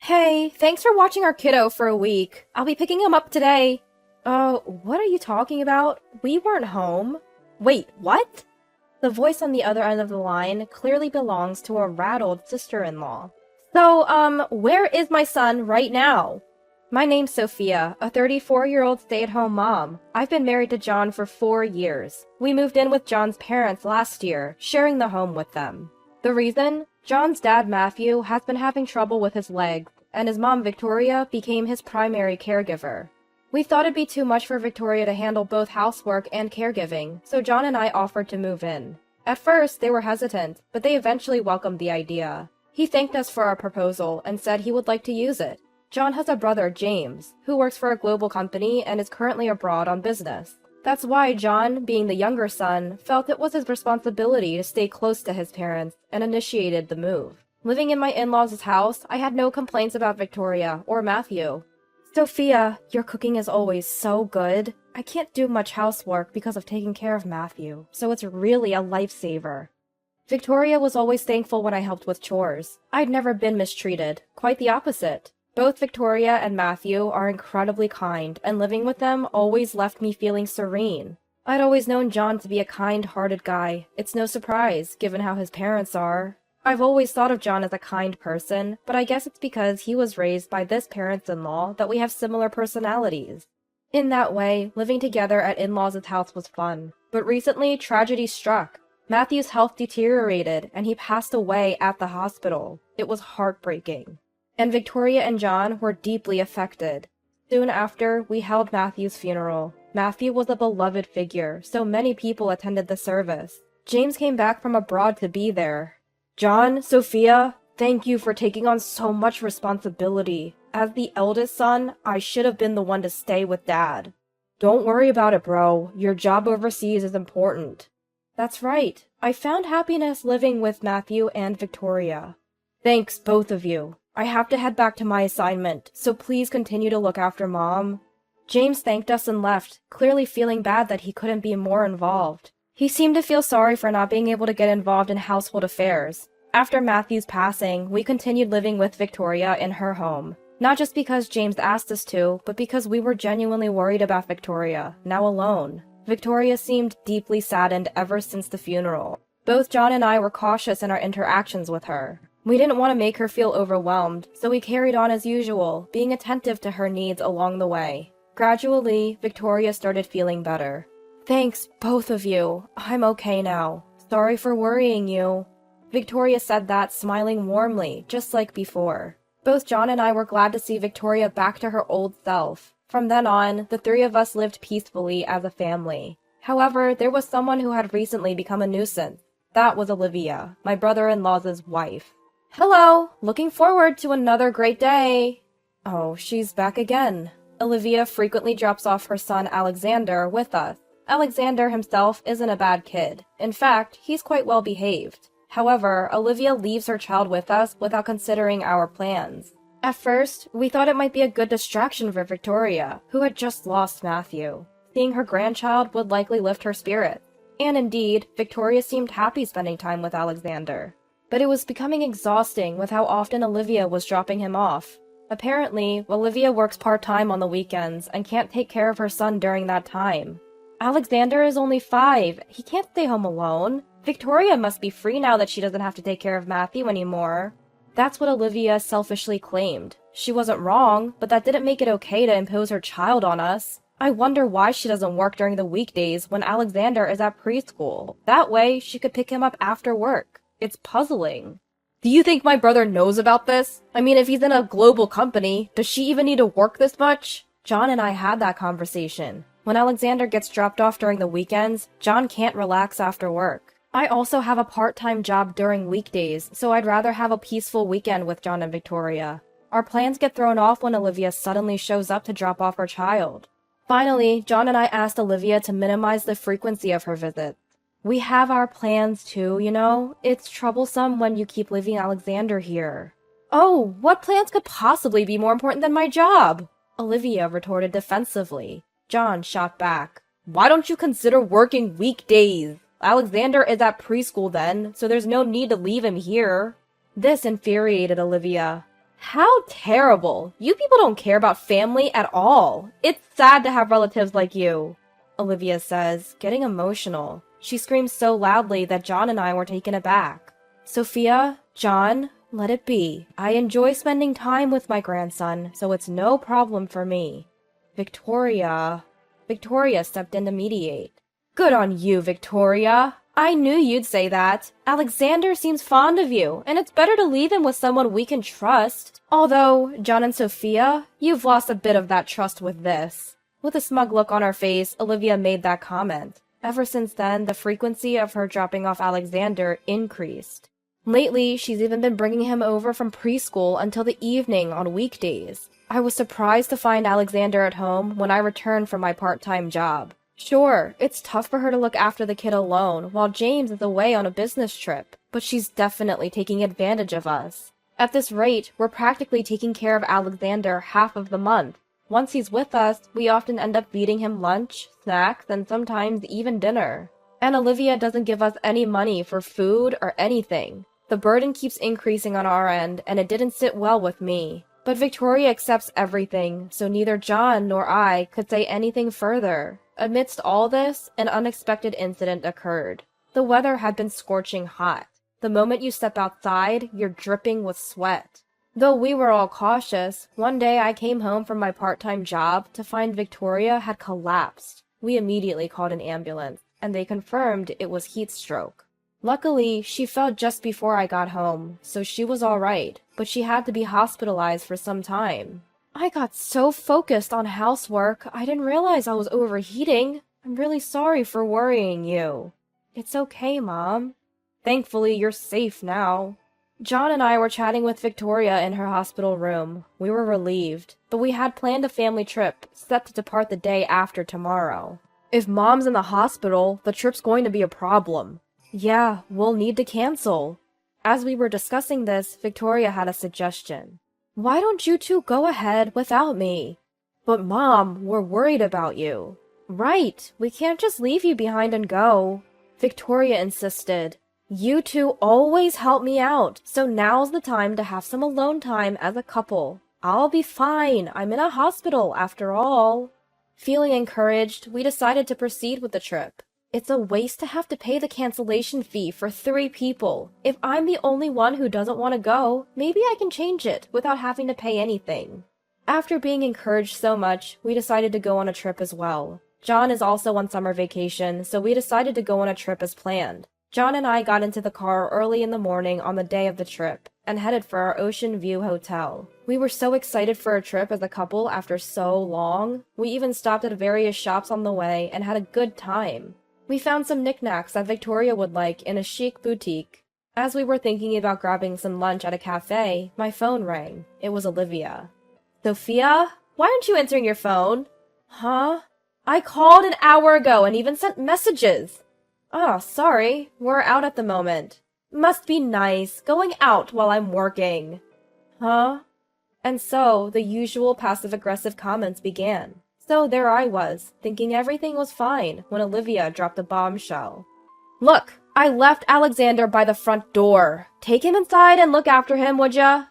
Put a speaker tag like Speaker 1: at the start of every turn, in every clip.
Speaker 1: Hey, thanks for watching our kiddo for a week. I'll be picking him up today. What are you talking about? We weren't home. Wait, what? The voice on the other end of the line clearly belongs to a rattled sister-in-law. So, where is my son right now? My name's Sophia, a 34-year-old stay-at-home mom. I've been married to John for 4 years. We moved in with John's parents last year, sharing the home with them. The reason? John's dad, Matthew, has been having trouble with his legs, and his mom, Victoria, became his primary caregiver. We thought it'd be too much for Victoria to handle both housework and caregiving, so John and I offered to move in. At first, they were hesitant, but they eventually welcomed the idea. He thanked us for our proposal and said he would like to use it. John has a brother, James, who works for a global company and is currently abroad on business. That's why John, being the younger son, felt it was his responsibility to stay close to his parents and initiated the move. Living in my in-laws' house, I had no complaints about Victoria or Matthew. Sophia, your cooking is always so good. I can't do much housework because of taking care of Matthew, so it's really a lifesaver. Victoria was always thankful when I helped with chores. I'd never been mistreated, quite the opposite. Both Victoria and Matthew are incredibly kind, and living with them always left me feeling serene. I'd always known John to be a kind-hearted guy. It's no surprise, given how his parents are. I've always thought of John as a kind person, but I guess it's because he was raised by this parents-in-law that we have similar personalities. In that way, living together at in-laws' house was fun. But recently, tragedy struck. Matthew's health deteriorated, and he passed away at the hospital. It was heartbreaking. And Victoria and John were deeply affected. Soon after, we held Matthew's funeral. Matthew was a beloved figure, so many people attended the service. James came back from abroad to be there. John, Sophia, thank you for taking on so much responsibility. As the eldest son, I should have been the one to stay with Dad. Don't worry about it, bro. Your job overseas is important. That's right. I found happiness living with Matthew and Victoria. Thanks, both of you. I have to head back to my assignment, so please continue to look after Mom. James thanked us and left, clearly feeling bad that he couldn't be more involved. He seemed to feel sorry for not being able to get involved in household affairs. After Matthew's passing, we continued living with Victoria in her home. Not just because James asked us to, but because we were genuinely worried about Victoria, now alone. Victoria seemed deeply saddened ever since the funeral. Both John and I were cautious in our interactions with her. We didn't want to make her feel overwhelmed, so we carried on as usual, being attentive to her needs along the way. Gradually, Victoria started feeling better. Thanks, both of you. I'm okay now. Sorry for worrying you. Victoria said that, smiling warmly, just like before. Both John and I were glad to see Victoria back to her old self. From then on, the three of us lived peacefully as a family. However, there was someone who had recently become a nuisance. That was Olivia, my brother-in-law's wife. Hello! Looking forward to another great day! Oh, she's back again. Olivia frequently drops off her son Alexander with us. Alexander himself isn't a bad kid. In fact, he's quite well behaved. However, Olivia leaves her child with us without considering our plans. At first, we thought it might be a good distraction for Victoria, who had just lost Matthew. Seeing her grandchild would likely lift her spirits. And indeed, Victoria seemed happy spending time with Alexander. But it was becoming exhausting with how often Olivia was dropping him off. Apparently, Olivia works part-time on the weekends and can't take care of her son during that time. Alexander is only 5. He can't stay home alone. Victoria must be free now that she doesn't have to take care of Matthew anymore. That's what Olivia selfishly claimed. She wasn't wrong, but that didn't make it okay to impose her child on us. I wonder why she doesn't work during the weekdays when Alexander is at preschool. That way, she could pick him up after work. It's puzzling. Do you think my brother knows about this? I mean, if he's in a global company, does she even need to work this much? John and I had that conversation. When Alexander gets dropped off during the weekends, John can't relax after work. I also have a part-time job during weekdays, so I'd rather have a peaceful weekend with John and Victoria. Our plans get thrown off when Olivia suddenly shows up to drop off her child. Finally, John and I asked Olivia to minimize the frequency of her visits. We have our plans too, you know? It's troublesome when you keep leaving Alexander here. Oh, what plans could possibly be more important than my job? Olivia retorted defensively. John shot back. Why don't you consider working weekdays? Alexander is at preschool then, so there's no need to leave him here. This infuriated Olivia. How terrible. You people don't care about family at all. It's sad to have relatives like you, Olivia says, getting emotional. She screams so loudly that John and I were taken aback. Sophia, John, let it be. I enjoy spending time with my grandson, so it's no problem for me. Victoria stepped in to mediate. Good on you, Victoria. I knew you'd say that. Alexander seems fond of you, and it's better to leave him with someone we can trust. Although, John and Sophia, you've lost a bit of that trust with this. With a smug look on her face, Olivia made that comment. Ever since then, the frequency of her dropping off Alexander increased. Lately, she's even been bringing him over from preschool until the evening on weekdays. I was surprised to find Alexander at home when I returned from my part-time job. Sure, it's tough for her to look after the kid alone while James is away on a business trip, but she's definitely taking advantage of us. At this rate, we're practically taking care of Alexander half of the month. Once he's with us, we often end up feeding him lunch, snacks, and sometimes even dinner. And Olivia doesn't give us any money for food or anything. The burden keeps increasing on our end, and it didn't sit well with me. But Victoria accepts everything, so neither John nor I could say anything further. Amidst all this, an unexpected incident occurred. The weather had been scorching hot. The moment you step outside, you're dripping with sweat. Though we were all cautious, one day I came home from my part-time job to find Victoria had collapsed. We immediately called an ambulance, and they confirmed it was heat stroke. Luckily, she fell just before I got home, so she was alright, but she had to be hospitalized for some time. I got so focused on housework, I didn't realize I was overheating. I'm really sorry for worrying you. It's okay, Mom. Thankfully, you're safe now. John and I were chatting with Victoria in her hospital room. We were relieved, but we had planned a family trip, set to depart the day after tomorrow. If Mom's in the hospital, the trip's going to be a problem. Yeah, we'll need to cancel. As we were discussing this, Victoria had a suggestion. Why don't you two go ahead without me? But Mom, we're worried about you. Right, we can't just leave you behind and go. Victoria insisted. You two always help me out, so now's the time to have some alone time as a couple. I'll be fine, I'm in a hospital after all. Feeling encouraged, we decided to proceed with the trip. It's a waste to have to pay the cancellation fee for 3 people. If I'm the only one who doesn't want to go, maybe I can change it without having to pay anything. After being encouraged so much, we decided to go on a trip as well. John is also on summer vacation, so we decided to go on a trip as planned. John and I got into the car early in the morning on the day of the trip and headed for our Ocean View hotel. We were so excited for a trip as a couple after so long. We even stopped at various shops on the way and had a good time. We found some knickknacks that Victoria would like in a chic boutique. As we were thinking about grabbing some lunch at a cafe, my phone rang. It was Olivia. Sophia? Why aren't you answering your phone? Huh? I called an hour ago and even sent messages. Oh, sorry. We're out at the moment. Must be nice, going out while I'm working. Huh? And so, the usual passive-aggressive comments began. So there I was, thinking everything was fine, when Olivia dropped a bombshell. Look, I left Alexander by the front door. Take him inside and look after him, would ya?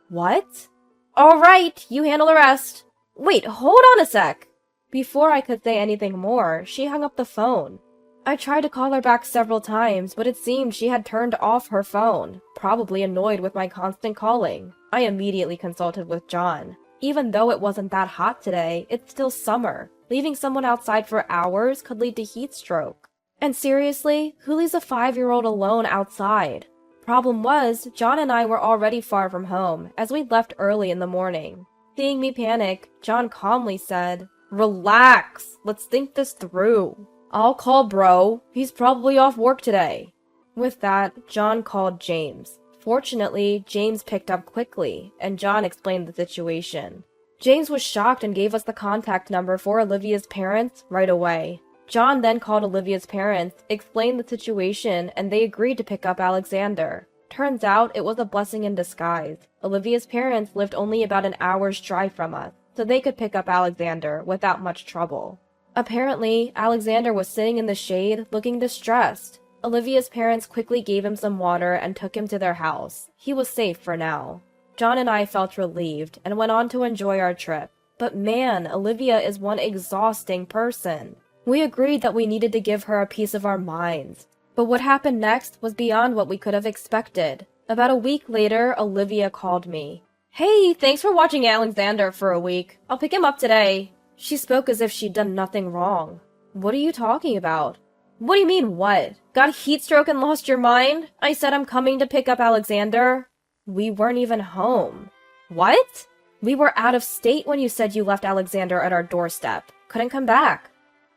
Speaker 1: What? All right, you handle the rest. Wait, hold on a sec. Before I could say anything more, she hung up the phone. I tried to call her back several times, but it seemed she had turned off her phone, probably annoyed with my constant calling. I immediately consulted with John. Even though it wasn't that hot today, it's still summer. Leaving someone outside for hours could lead to heat stroke. And seriously, who leaves a 5-year-old alone outside? Problem was, John and I were already far from home, as we'd left early in the morning. Seeing me panic, John calmly said, Relax, let's think this through. I'll call bro, he's probably off work today. With that, John called James. Fortunately, James picked up quickly, and John explained the situation. James was shocked and gave us the contact number for Olivia's parents right away. John then called Olivia's parents, explained the situation, and they agreed to pick up Alexander. Turns out it was a blessing in disguise. Olivia's parents lived only about an hour's drive from us, so they could pick up Alexander without much trouble. Apparently, Alexander was sitting in the shade, looking distressed. Olivia's parents quickly gave him some water and took him to their house. He was safe for now. John and I felt relieved and went on to enjoy our trip. But man, Olivia is one exhausting person. We agreed that we needed to give her a piece of our minds. But what happened next was beyond what we could have expected. About a week later, Olivia called me. "Hey, thanks for watching Alexander for a week. I'll pick him up today." She spoke as if she'd done nothing wrong. "What are you talking about?" "What do you mean, what? Got a heat stroke and lost your mind? I said I'm coming to pick up Alexander." "We weren't even home." "What?" "We were out of state when you said you left Alexander at our doorstep. Couldn't come back."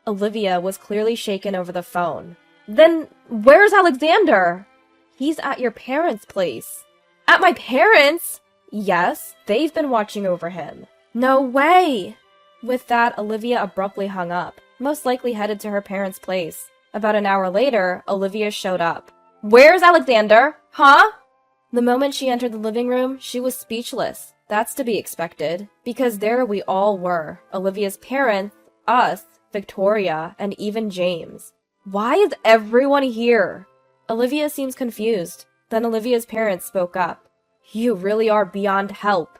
Speaker 1: Olivia was clearly shaken over the phone. "Then where's Alexander?" "He's at your parents' place." "At my parents'?" "Yes, they've been watching over him." "No way!" With that, Olivia abruptly hung up, most likely headed to her parents' place. About an hour later, Olivia showed up. "Where's Alexander? Huh?" The moment she entered the living room, she was speechless. That's to be expected, because there we all were. Olivia's parents, us, Victoria, and even James. Why is everyone here? Olivia seems confused. Then Olivia's parents spoke up. "You really are beyond help."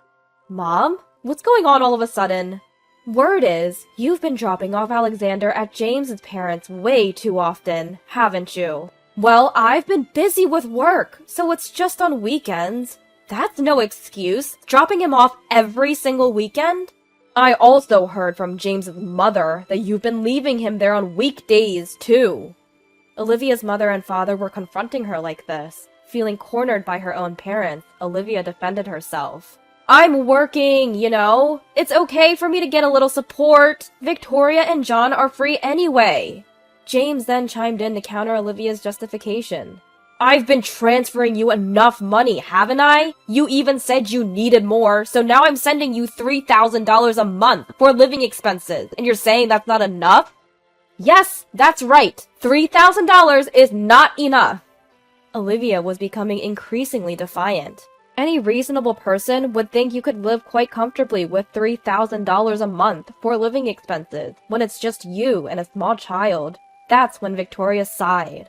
Speaker 1: "Mom? What's going on all of a sudden?" "Word is, you've been dropping off Alexander at James's parents way too often, haven't you?" "Well, I've been busy with work, so it's just on weekends." "That's no excuse. Dropping him off every single weekend?" "I also heard from James's mother that you've been leaving him there on weekdays, too." Olivia's mother and father were confronting her like this. Feeling cornered by her own parents, Olivia defended herself. "I'm working, you know. It's okay for me to get a little support. Victoria and John are free anyway." James then chimed in to counter Olivia's justification. "I've been transferring you enough money, haven't I? You even said you needed more, so now I'm sending you $3,000 a month for living expenses, and you're saying that's not enough?" "Yes, that's right. $3,000 is not enough." Olivia was becoming increasingly defiant. Any reasonable person would think you could live quite comfortably with $3,000 a month for living expenses when it's just you and a small child. That's when Victoria sighed.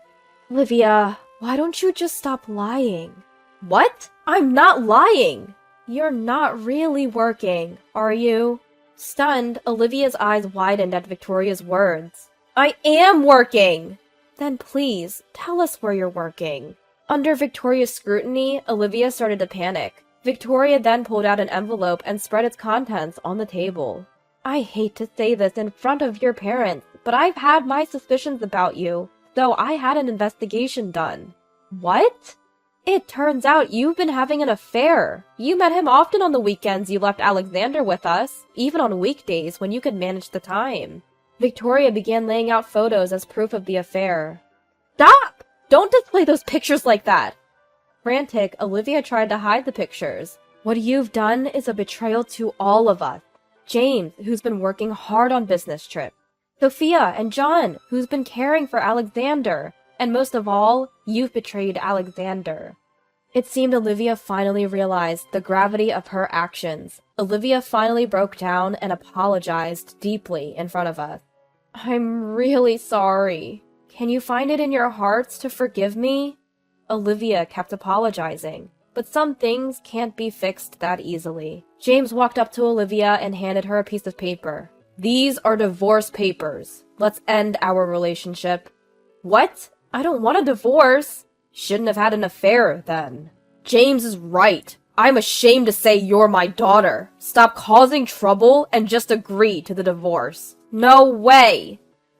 Speaker 1: "Olivia, why don't you just stop lying?" "What? I'm not lying!" "You're not really working, are you?" Stunned, Olivia's eyes widened at Victoria's words. "I am working!" "Then please, tell us where you're working." Under Victoria's scrutiny, Olivia started to panic. Victoria then pulled out an envelope and spread its contents on the table. "I hate to say this in front of your parents, but I've had my suspicions about you, so I had an investigation done." "What?" "It turns out you've been having an affair. You met him often on the weekends you left Alexander with us, even on weekdays when you could manage the time." Victoria began laying out photos as proof of the affair. "Stop! Don't display those pictures like that!" Frantic, Olivia tried to hide the pictures. "What you've done is a betrayal to all of us. James, who's been working hard on business trips. Sophia and John, who's been caring for Alexander. And most of all, you've betrayed Alexander." It seemed Olivia finally realized the gravity of her actions. Olivia finally broke down and apologized deeply in front of us. "I'm really sorry. Can you find it in your hearts to forgive me?" Olivia kept apologizing, but some things can't be fixed that easily. James walked up to Olivia and handed her a piece of paper. "These are divorce papers. Let's end our relationship." "What? I don't want a divorce." "Shouldn't have had an affair, then." "James is right. I'm ashamed to say you're my daughter. Stop causing trouble and just agree to the divorce." "No way!"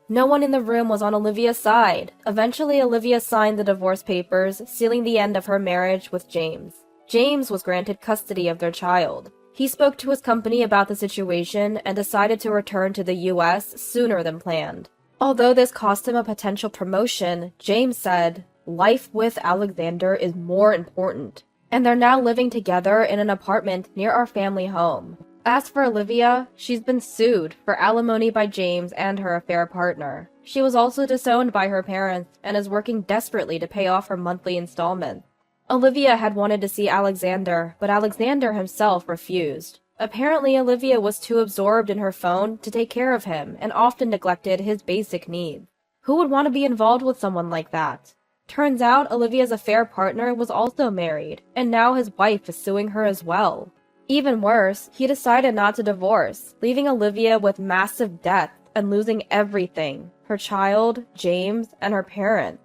Speaker 1: No one in the room was on Olivia's side. Eventually, Olivia signed the divorce papers, sealing the end of her marriage with James. James was granted custody of their child. He spoke to his company about the situation and decided to return to the US sooner than planned. Although this cost him a potential promotion, James said, "Life with Alexander is more important." And they're now living together in an apartment near our family home. As for Olivia, she's been sued for alimony by James and her affair partner. She was also disowned by her parents and is working desperately to pay off her monthly installments. Olivia had wanted to see Alexander, but Alexander himself refused. Apparently, Olivia was too absorbed in her phone to take care of him and often neglected his basic needs. Who would want to be involved with someone like that? Turns out Olivia's affair partner was also married, and now his wife is suing her as well. Even worse, he decided not to divorce, leaving Olivia with massive debt and losing everything: her child, James, and her parents.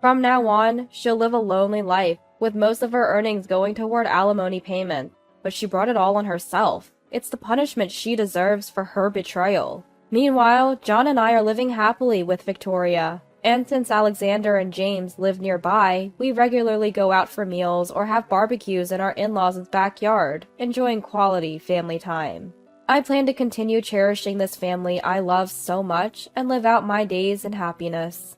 Speaker 1: From now on, she'll live a lonely life, with most of her earnings going toward alimony payments, but she brought it all on herself. It's the punishment she deserves for her betrayal. Meanwhile, John and I are living happily with Victoria, and since Alexander and James live nearby, we regularly go out for meals or have barbecues in our in-laws' backyard, enjoying quality family time. I plan to continue cherishing this family I love so much and live out my days in happiness.